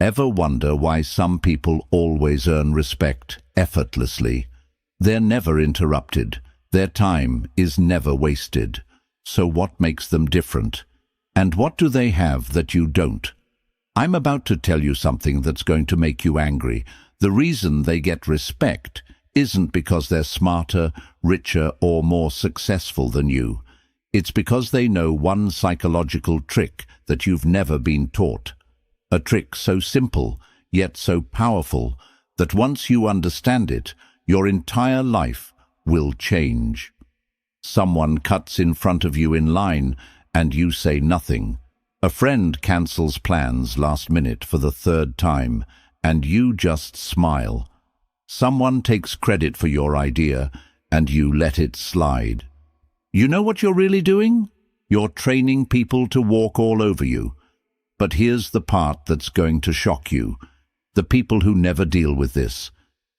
Ever wonder why some people always earn respect effortlessly? They're never interrupted. Their time is never wasted. So what makes them different? And what do they have that you don't? I'm about to tell you something that's going to make you angry. The reason they get respect isn't because they're smarter, richer, or more successful than you. It's because they know one psychological trick that you've never been taught. A trick so simple, yet so powerful, that once you understand it, your entire life will change. Someone cuts in front of you in line, and you say nothing. A friend cancels plans last minute for the third time, and you just smile. Someone takes credit for your idea, and you let it slide. You know what you're really doing? You're training people to walk all over you. But here's the part that's going to shock you. The people who never deal with this.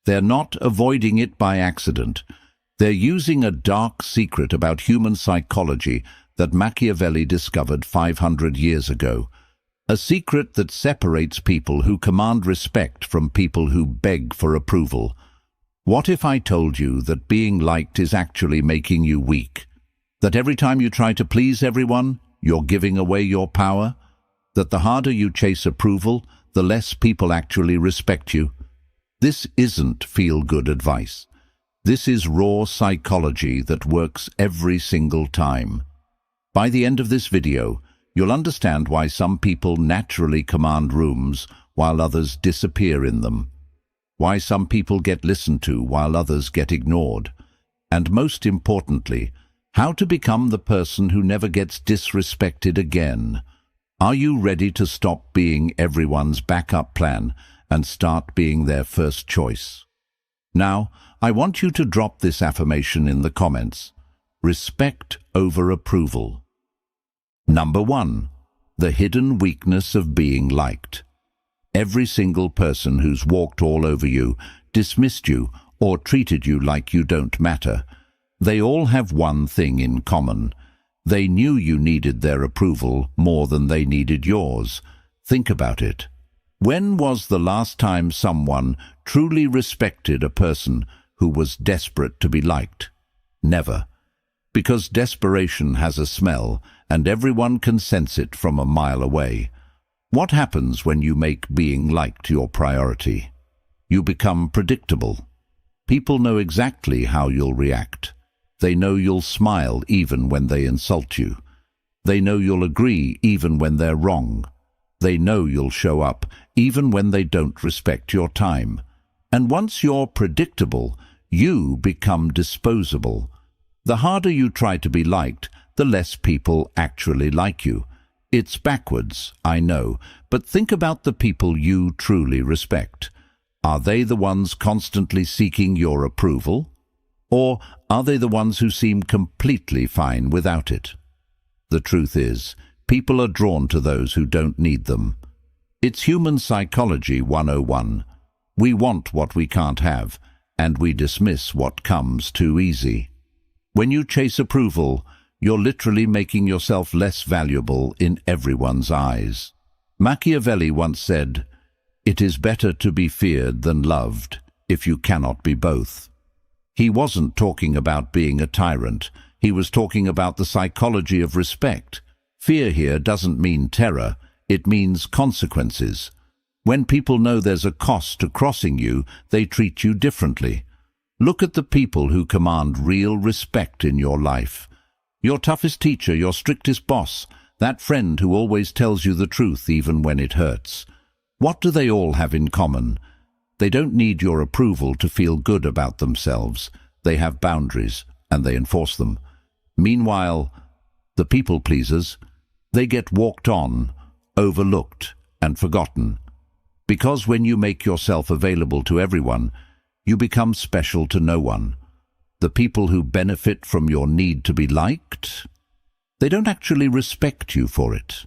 They're not avoiding it by accident. They're using a dark secret about human psychology that Machiavelli discovered 500 years ago. A secret that separates people who command respect from people who beg for approval. What if I told you that being liked is actually making you weak? That every time you try to please everyone, you're giving away your power? That the harder you chase approval, the less people actually respect you? This isn't feel-good advice. This is raw psychology that works every single time. By the end of this video, you'll understand why some people naturally command rooms while others disappear in them. Why some people get listened to while others get ignored. And most importantly, how to become the person who never gets disrespected again. Are you ready to stop being everyone's backup plan and start being their first choice? Now, I want you to drop this affirmation in the comments. Respect over approval. Number 1. The hidden weakness of being liked. Every single person who's walked all over you, dismissed you, or treated you like you don't matter, they all have one thing in common. They knew you needed their approval more than they needed yours. Think about it. When was the last time someone truly respected a person who was desperate to be liked? Never. Because desperation has a smell, and everyone can sense it from a mile away. What happens when you make being liked your priority? You become predictable. People know exactly how you'll react. They know you'll smile even when they insult you. They know you'll agree even when they're wrong. They know you'll show up even when they don't respect your time. And once you're predictable, you become disposable. The harder you try to be liked, the less people actually like you. It's backwards, I know, but think about the people you truly respect. Are they the ones constantly seeking your approval? Or are they the ones who seem completely fine without it? The truth is, people are drawn to those who don't need them. It's human psychology 101. We want what we can't have, and we dismiss what comes too easy. When you chase approval, you're literally making yourself less valuable in everyone's eyes. Machiavelli once said, "It is better to be feared than loved, if you cannot be both." He wasn't talking about being a tyrant. He was talking about the psychology of respect. Fear here doesn't mean terror. It means consequences. When people know there's a cost to crossing you, they treat you differently. Look at the people who command real respect in your life. Your toughest teacher, your strictest boss, that friend who always tells you the truth even when it hurts. What do they all have in common? They don't need your approval to feel good about themselves. They have boundaries, and they enforce them. Meanwhile, the people pleasers, they get walked on, overlooked, and forgotten. Because when you make yourself available to everyone, you become special to no one. The people who benefit from your need to be liked, they don't actually respect you for it.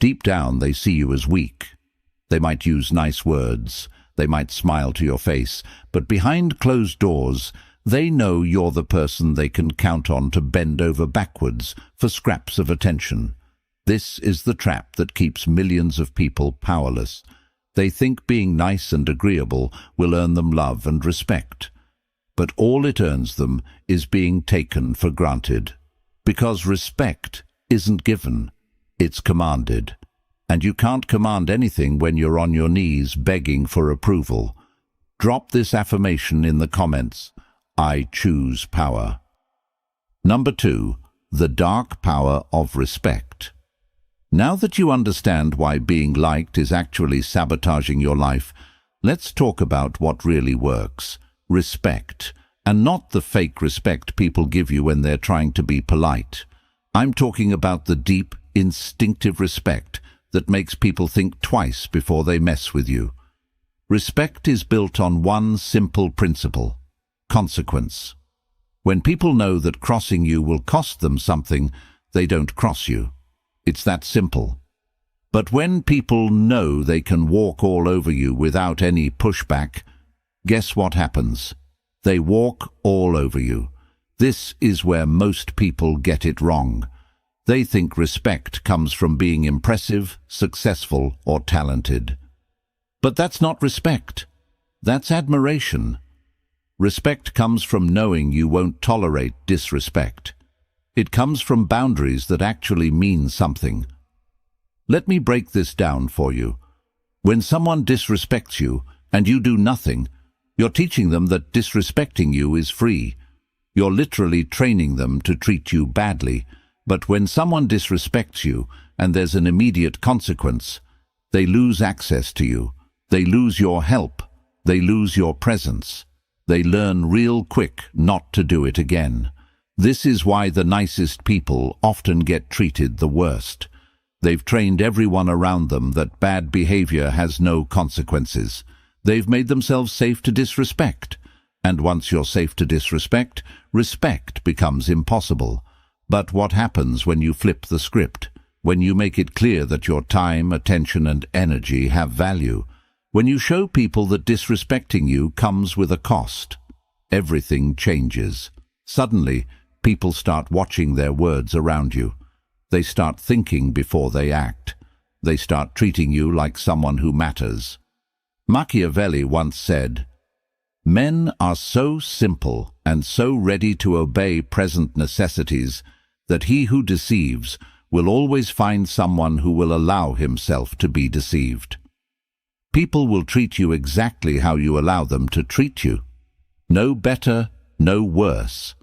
Deep down, they see you as weak. They might use nice words, they might smile to your face, but behind closed doors, they know you're the person they can count on to bend over backwards for scraps of attention. This is the trap that keeps millions of people powerless. They think being nice and agreeable will earn them love and respect. But all it earns them is being taken for granted. Because respect isn't given, it's commanded. And you can't command anything when you're on your knees begging for approval. Drop this affirmation in the comments. I choose power. Number 2, the dark power of respect. Now that you understand why being liked is actually sabotaging your life, let's talk about what really works. Respect, and not the fake respect people give you when they're trying to be polite. I'm talking about the deep, instinctive respect that makes people think twice before they mess with you. Respect is built on one simple principle: consequence. When people know that crossing you will cost them something, they don't cross you. It's that simple. But when people know they can walk all over you without any pushback, guess what happens? They walk all over you. This is where most people get it wrong. They think respect comes from being impressive, successful, or talented. But that's not respect. That's admiration. Respect comes from knowing you won't tolerate disrespect. It comes from boundaries that actually mean something. Let me break this down for you. When someone disrespects you and you do nothing, you're teaching them that disrespecting you is free. You're literally training them to treat you badly. But when someone disrespects you and there's an immediate consequence, they lose access to you. They lose your help. They lose your presence. They learn real quick not to do it again. This is why the nicest people often get treated the worst. They've trained everyone around them that bad behavior has no consequences. They've made themselves safe to disrespect. And once you're safe to disrespect, respect becomes impossible. But what happens when you flip the script? When you make it clear that your time, attention, and energy have value? When you show people that disrespecting you comes with a cost? Everything changes. Suddenly, people start watching their words around you. They start thinking before they act. They start treating you like someone who matters. Machiavelli once said, "Men are so simple and so ready to obey present necessities that he who deceives will always find someone who will allow himself to be deceived." People will treat you exactly how you allow them to treat you. No better, no worse.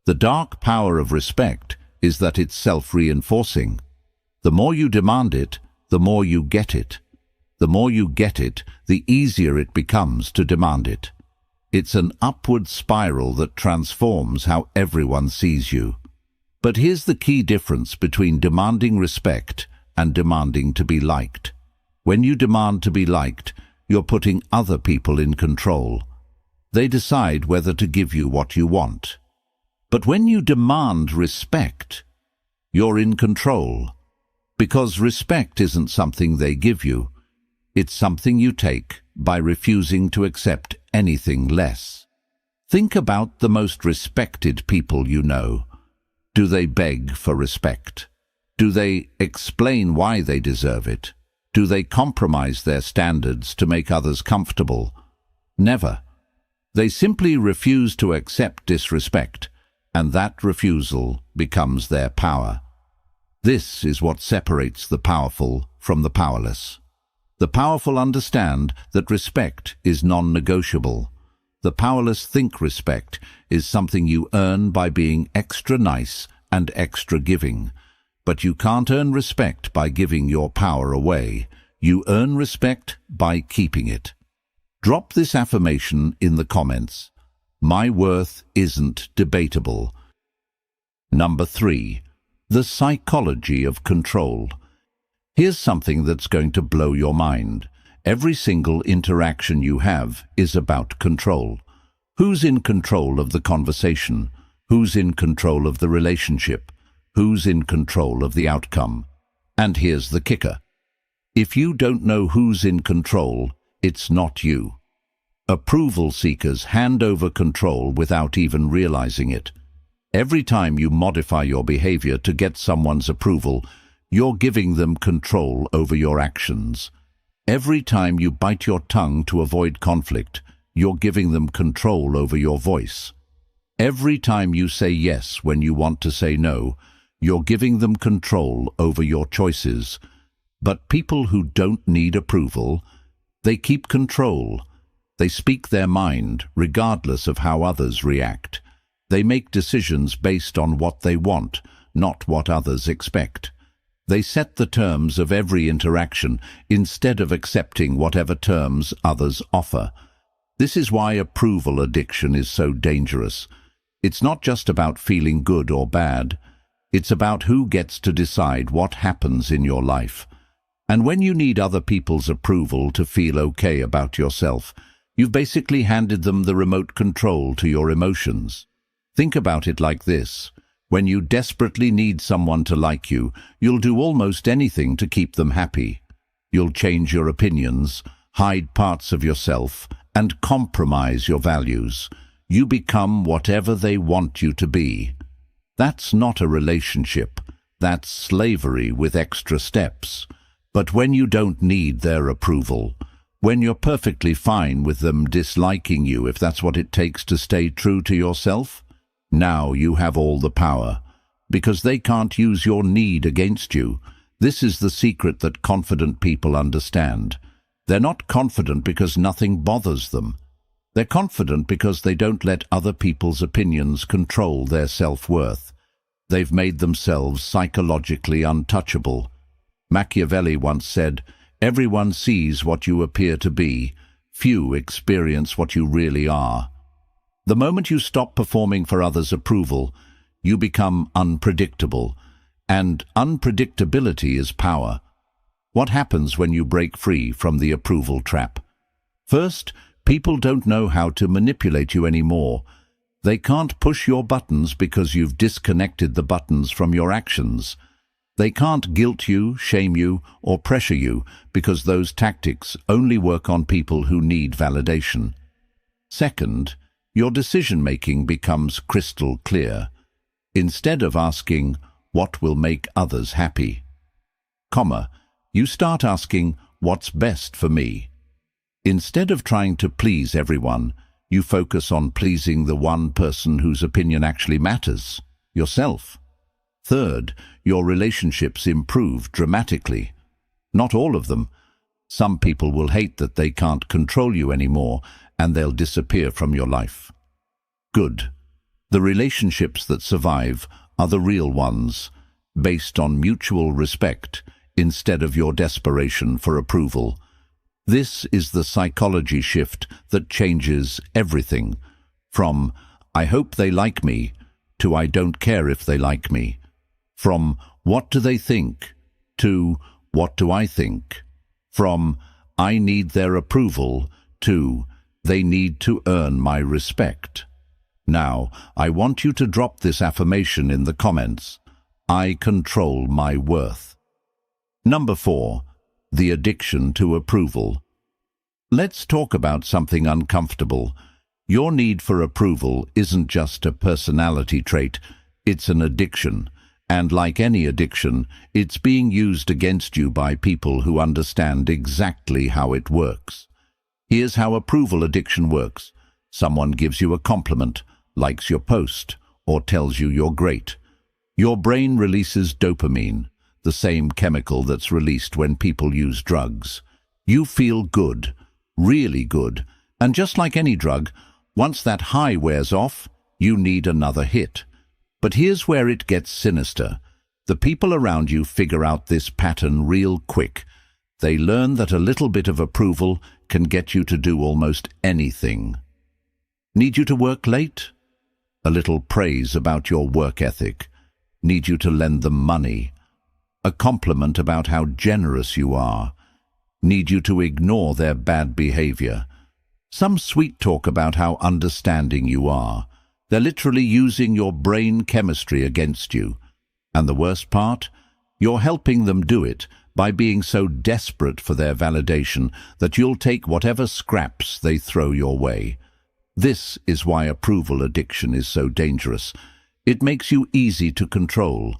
The dark power of respect is that it's self-reinforcing. The more you demand it, the more you get it. The more you get it, the easier it becomes to demand it. It's an upward spiral that transforms how everyone sees you. But here's the key difference between demanding respect and demanding to be liked. When you demand to be liked, you're putting other people in control. They decide whether to give you what you want. But when you demand respect, you're in control. Because respect isn't something they give you. It's something you take by refusing to accept anything less. Think about the most respected people you know. Do they beg for respect? Do they explain why they deserve it? Do they compromise their standards to make others comfortable? Never. They simply refuse to accept disrespect, and that refusal becomes their power. This is what separates the powerful from the powerless. The powerful understand that respect is non-negotiable. The powerless think respect is something you earn by being extra nice and extra giving. But you can't earn respect by giving your power away. You earn respect by keeping it. Drop this affirmation in the comments. My worth isn't debatable. Number 3. The psychology of control. Here's something that's going to blow your mind. Every single interaction you have is about control. Who's in control of the conversation? Who's in control of the relationship? Who's in control of the outcome? And here's the kicker. If you don't know who's in control, it's not you. Approval seekers hand over control without even realizing it. Every time you modify your behavior to get someone's approval, you're giving them control over your actions. Every time you bite your tongue to avoid conflict, you're giving them control over your voice. Every time you say yes when you want to say no, you're giving them control over your choices. But people who don't need approval, they keep control. They speak their mind, regardless of how others react. They make decisions based on what they want, not what others expect. They set the terms of every interaction instead of accepting whatever terms others offer. This is why approval addiction is so dangerous. It's not just about feeling good or bad. It's about who gets to decide what happens in your life. And when you need other people's approval to feel okay about yourself, you've basically handed them the remote control to your emotions. Think about it like this. When you desperately need someone to like you, you'll do almost anything to keep them happy. You'll change your opinions, hide parts of yourself, and compromise your values. You become whatever they want you to be. That's not a relationship. That's slavery with extra steps. But when you don't need their approval, when you're perfectly fine with them disliking you if that's what it takes to stay true to yourself, now you have all the power, because they can't use your need against you. This is the secret that confident people understand. They're not confident because nothing bothers them. They're confident because they don't let other people's opinions control their self-worth. They've made themselves psychologically untouchable. Machiavelli once said, "Everyone sees what you appear to be. Few experience what you really are." The moment you stop performing for others' approval, you become unpredictable, and unpredictability is power. What happens when you break free from the approval trap? First, people don't know how to manipulate you anymore. They can't push your buttons because you've disconnected the buttons from your actions. They can't guilt you, shame you, or pressure you because those tactics only work on people who need validation. Second, your decision-making becomes crystal clear. Instead of asking, "What will make others happy?" you start asking, "What's best for me?" Instead of trying to please everyone, you focus on pleasing the one person whose opinion actually matters, yourself. Third, your relationships improve dramatically. Not all of them. Some people will hate that they can't control you anymore, and they'll disappear from your life. Good. The relationships that survive are the real ones, based on mutual respect instead of your desperation for approval. This is the psychology shift that changes everything, from "I hope they like me" to "I don't care if they like me." From "What do they think?" to "What do I think?" From "I need their approval" to "They need to earn my respect." Now, I want you to drop this affirmation in the comments. I control my worth. Number 4. The addiction to approval. Let's talk about something uncomfortable. Your need for approval isn't just a personality trait, it's an addiction. And like any addiction, it's being used against you by people who understand exactly how it works. Here's how approval addiction works. Someone gives you a compliment, likes your post, or tells you you're great. Your brain releases dopamine, the same chemical that's released when people use drugs. You feel good, really good, and just like any drug, once that high wears off, you need another hit. But here's where it gets sinister. The people around you figure out this pattern real quick. They learn that a little bit of approval can get you to do almost anything. Need you to work late? A little praise about your work ethic. Need you to lend them money? A compliment about how generous you are. Need you to ignore their bad behavior? Some sweet talk about how understanding you are. They're literally using your brain chemistry against you. And the worst part? You're helping them do it by being so desperate for their validation that you'll take whatever scraps they throw your way. This is why approval addiction is so dangerous. It makes you easy to control.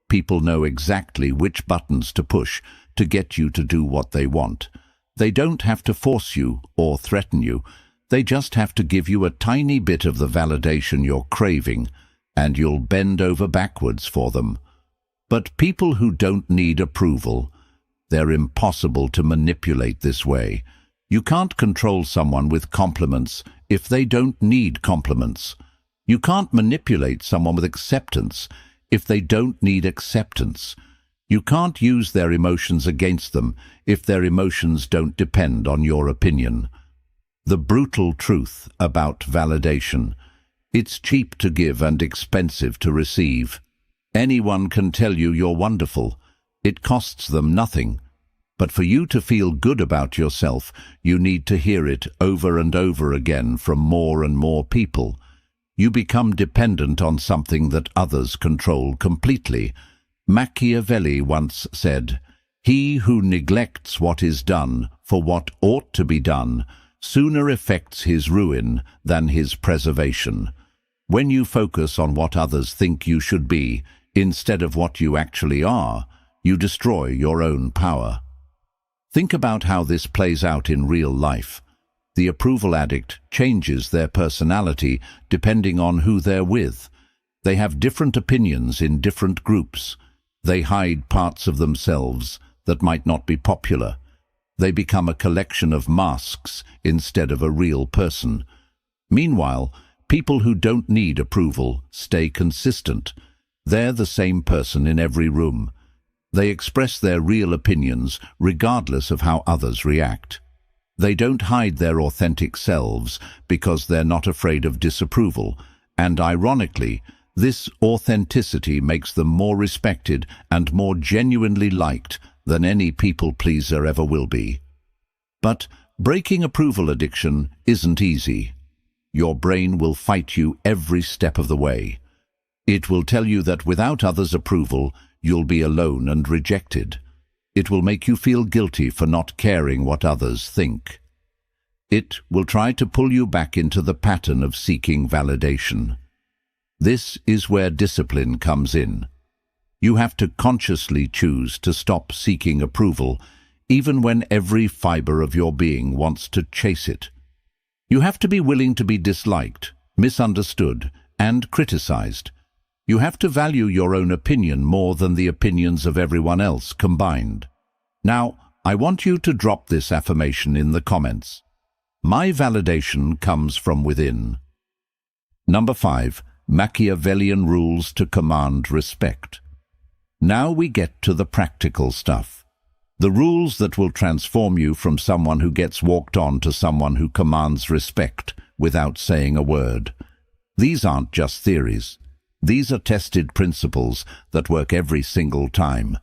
People know exactly which buttons to push to get you to do what they want. They don't have to force you or threaten you. They just have to give you a tiny bit of the validation you're craving, and you'll bend over backwards for them. But people who don't need approval, they're impossible to manipulate this way. You can't control someone with compliments if they don't need compliments. You can't manipulate someone with acceptance if they don't need acceptance. You can't use their emotions against them if their emotions don't depend on your opinion. The brutal truth about validation: it's cheap to give and expensive to receive. Anyone can tell you you're wonderful. It costs them nothing. But for you to feel good about yourself, you need to hear it over and over again from more and more people. You become dependent on something that others control completely. Machiavelli once said, "He who neglects what is done for what ought to be done sooner effects his ruin than his preservation." When you focus on what others think you should be, instead of what you actually are, you destroy your own power. Think about how this plays out in real life. The approval addict changes their personality depending on who they're with. They have different opinions in different groups. They hide parts of themselves that might not be popular. They become a collection of masks instead of a real person. Meanwhile, people who don't need approval stay consistent. They're the same person in every room. They express their real opinions regardless of how others react. They don't hide their authentic selves because they're not afraid of disapproval, and ironically, this authenticity makes them more respected and more genuinely liked than any people-pleaser ever will be. But breaking approval addiction isn't easy. Your brain will fight you every step of the way. It will tell you that without others' approval, you'll be alone and rejected. It will make you feel guilty for not caring what others think. It will try to pull you back into the pattern of seeking validation. This is where discipline comes in. You have to consciously choose to stop seeking approval, even when every fiber of your being wants to chase it. You have to be willing to be disliked, misunderstood, and criticized. You have to value your own opinion more than the opinions of everyone else combined. Now, I want you to drop this affirmation in the comments. My validation comes from within. Number 5. Machiavellian rules to command respect. Now we get to the practical stuff. The rules that will transform you from someone who gets walked on to someone who commands respect without saying a word. These aren't just theories. These are tested principles that work every single time.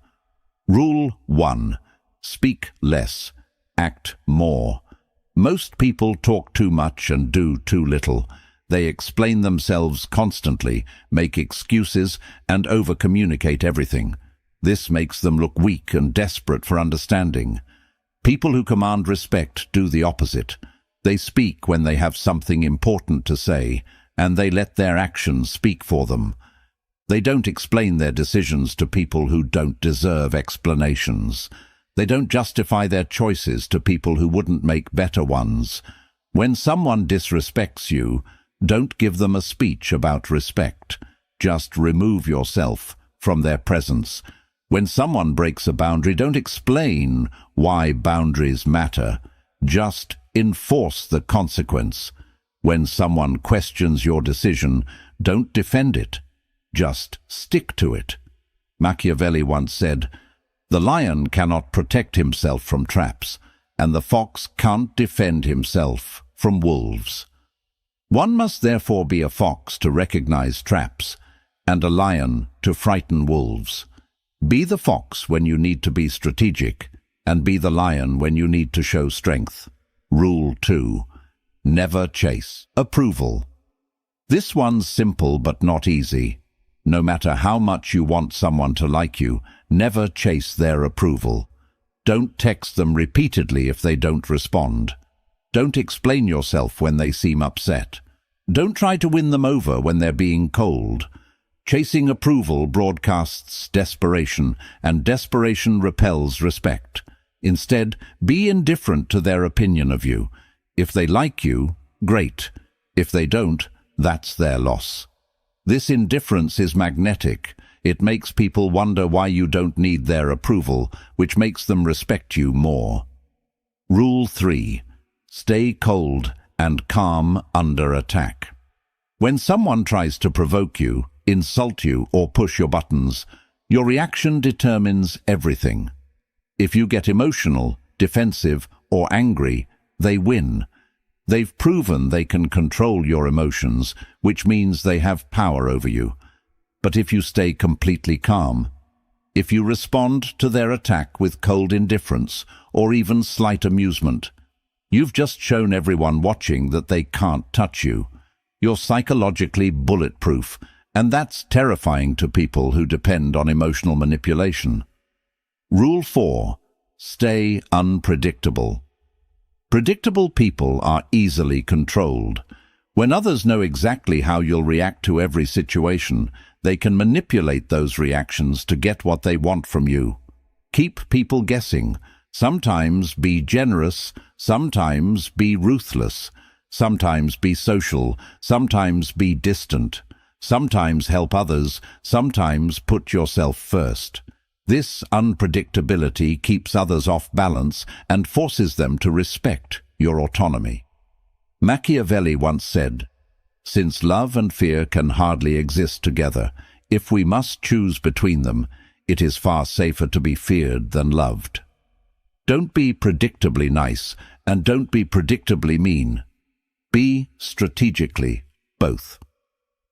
Rule 1. Speak less. Act more. Most people talk too much and do too little. They explain themselves constantly, make excuses, and over-communicate everything. This makes them look weak and desperate for understanding. People who command respect do the opposite. They speak when they have something important to say, and they let their actions speak for them. They don't explain their decisions to people who don't deserve explanations. They don't justify their choices to people who wouldn't make better ones. When someone disrespects you, don't give them a speech about respect. Just remove yourself from their presence. When someone breaks a boundary, don't explain why boundaries matter. Just enforce the consequence. When someone questions your decision, don't defend it. Just stick to it. Machiavelli once said, "The lion cannot protect himself from traps, and the fox can't defend himself from wolves." One must therefore be a fox to recognize traps, and a lion to frighten wolves. Be the fox when you need to be strategic, and be the lion when you need to show strength. Rule 2. Never chase approval. This one's simple but not easy. No matter how much you want someone to like you, never chase their approval. Don't text them repeatedly if they don't respond. Don't explain yourself when they seem upset. Don't try to win them over when they're being cold. Chasing approval broadcasts desperation, and desperation repels respect. Instead, be indifferent to their opinion of you. If they like you, great. If they don't, that's their loss. This indifference is magnetic. It makes people wonder why you don't need their approval, which makes them respect you more. Rule 3. Stay cold and calm under attack. When someone tries to provoke you, insult you, or push your buttons, your reaction determines everything. If you get emotional, defensive, or angry, they win. They've proven they can control your emotions, which means they have power over you. But if you stay completely calm, if you respond to their attack with cold indifference or even slight amusement, you've just shown everyone watching that they can't touch you. You're psychologically bulletproof, and that's terrifying to people who depend on emotional manipulation. Rule 4. Stay unpredictable. Predictable people are easily controlled. When others know exactly how you'll react to every situation, they can manipulate those reactions to get what they want from you. Keep people guessing. Sometimes be generous, sometimes be ruthless, sometimes be social, sometimes be distant, sometimes help others, sometimes put yourself first. This unpredictability keeps others off balance and forces them to respect your autonomy. Machiavelli once said, "Since love and fear can hardly exist together, if we must choose between them, it is far safer to be feared than loved." Don't be predictably nice, and don't be predictably mean. Be strategically both.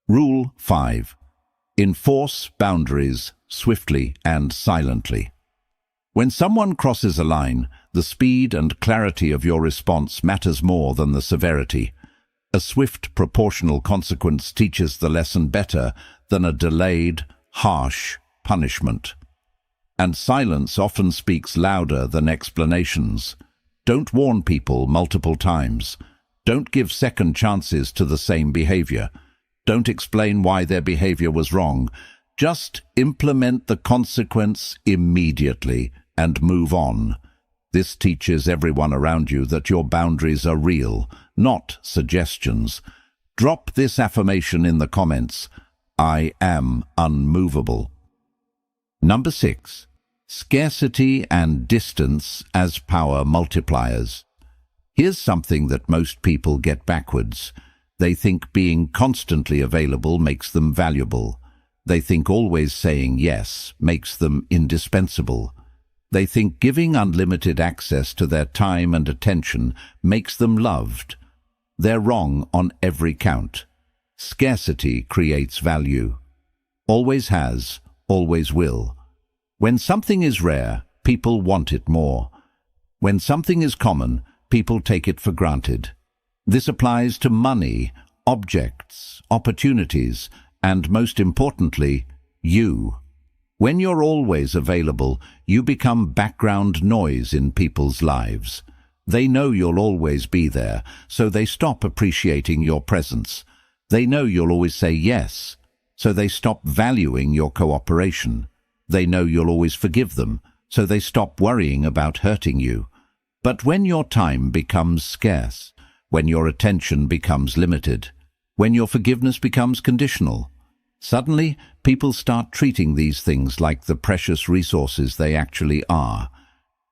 Rule 5. Enforce boundaries swiftly and silently. When someone crosses a line, the speed and clarity of your response matters more than the severity. A swift, proportional consequence teaches the lesson better than a delayed, harsh punishment. And silence often speaks louder than explanations. Don't warn people multiple times. Don't give second chances to the same behavior. Don't explain why their behavior was wrong. Just implement the consequence immediately and move on. This teaches everyone around you that your boundaries are real, not suggestions. Drop this affirmation in the comments: I am unmovable. Number 6. Scarcity and distance as power multipliers. Here's something that most people get backwards. They think being constantly available makes them valuable. They think always saying yes makes them indispensable. They think giving unlimited access to their time and attention makes them loved. They're wrong on every count. Scarcity creates value. Always has, always will. When something is rare, people want it more. When something is common, people take it for granted. This applies to money, objects, opportunities, and most importantly, you. When you're always available, you become background noise in people's lives. They know you'll always be there, so they stop appreciating your presence. They know you'll always say yes, so they stop valuing your cooperation. They know you'll always forgive them, so they stop worrying about hurting you. But when your time becomes scarce, when your attention becomes limited, when your forgiveness becomes conditional, suddenly people start treating these things like the precious resources they actually are.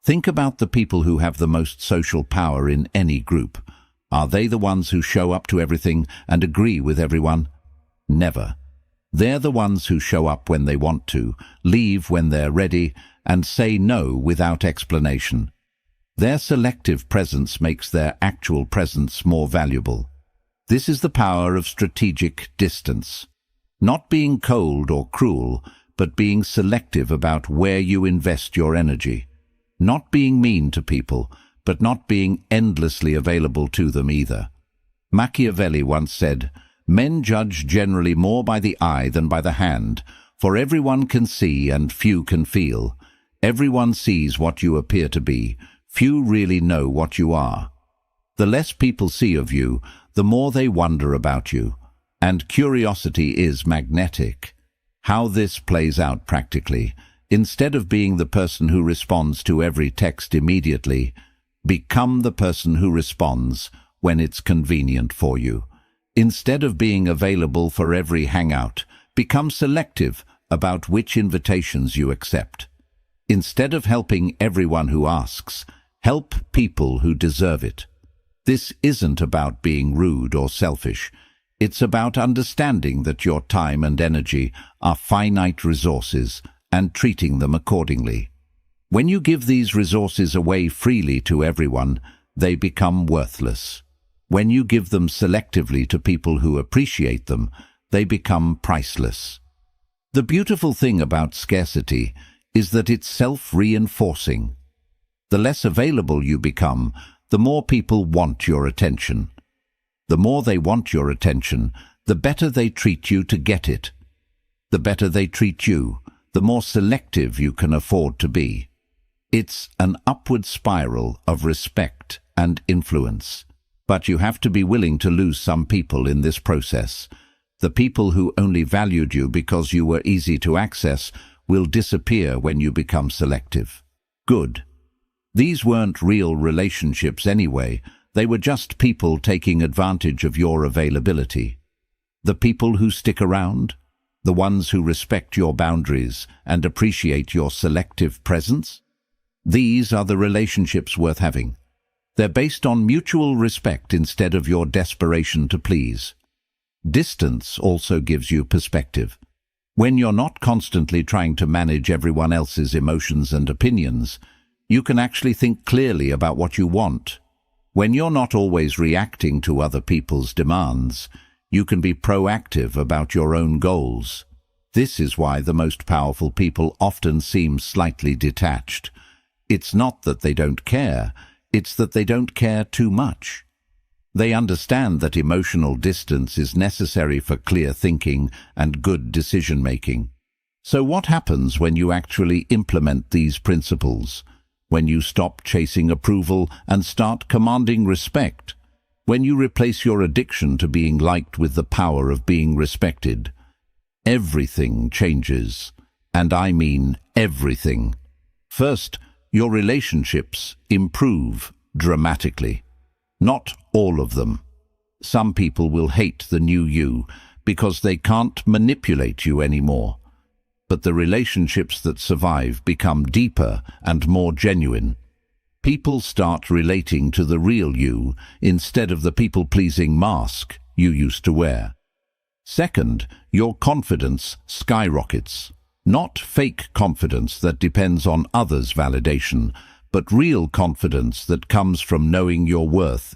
Think about the people who have the most social power in any group. Are they the ones who show up to everything and agree with everyone? Never. They're the ones who show up when they want to, leave when they're ready, and say no without explanation. Their selective presence makes their actual presence more valuable. This is the power of strategic distance. Not being cold or cruel, but being selective about where you invest your energy. Not being mean to people, but not being endlessly available to them either. Machiavelli once said, "Men judge generally more by the eye than by the hand, for everyone can see and few can feel. Everyone sees what you appear to be, few really know what you are." The less people see of you, the more they wonder about you. And curiosity is magnetic. How this plays out practically. Instead of being the person who responds to every text immediately, become the person who responds when it's convenient for you. Instead of being available for every hangout, become selective about which invitations you accept. Instead of helping everyone who asks, help people who deserve it. This isn't about being rude or selfish. It's about understanding that your time and energy are finite resources and treating them accordingly. When you give these resources away freely to everyone, they become worthless. When you give them selectively to people who appreciate them, they become priceless. The beautiful thing about scarcity is that it's self-reinforcing. The less available you become, the more people want your attention. The more they want your attention, the better they treat you to get it. The better they treat you, the more selective you can afford to be. It's an upward spiral of respect and influence. But you have to be willing to lose some people in this process. The people who only valued you because you were easy to access will disappear when you become selective. Good. These weren't real relationships anyway. They were just people taking advantage of your availability. The people who stick around, the ones who respect your boundaries and appreciate your selective presence, these are the relationships worth having. They're based on mutual respect instead of your desperation to please. Distance also gives you perspective. When you're not constantly trying to manage everyone else's emotions and opinions, you can actually think clearly about what you want. When you're not always reacting to other people's demands, you can be proactive about your own goals. This is why the most powerful people often seem slightly detached. It's not that they don't care, it's that they don't care too much. They understand that emotional distance is necessary for clear thinking and good decision-making. So what happens when you actually implement these principles? When you stop chasing approval and start commanding respect? When you replace your addiction to being liked with the power of being respected? Everything changes, and I mean everything. First, your relationships improve dramatically. Not all of them. Some people will hate the new you because they can't manipulate you anymore. But the relationships that survive become deeper and more genuine. People start relating to the real you instead of the people-pleasing mask you used to wear. Second, your confidence skyrockets. Not fake confidence that depends on others' validation, but real confidence that comes from knowing your worth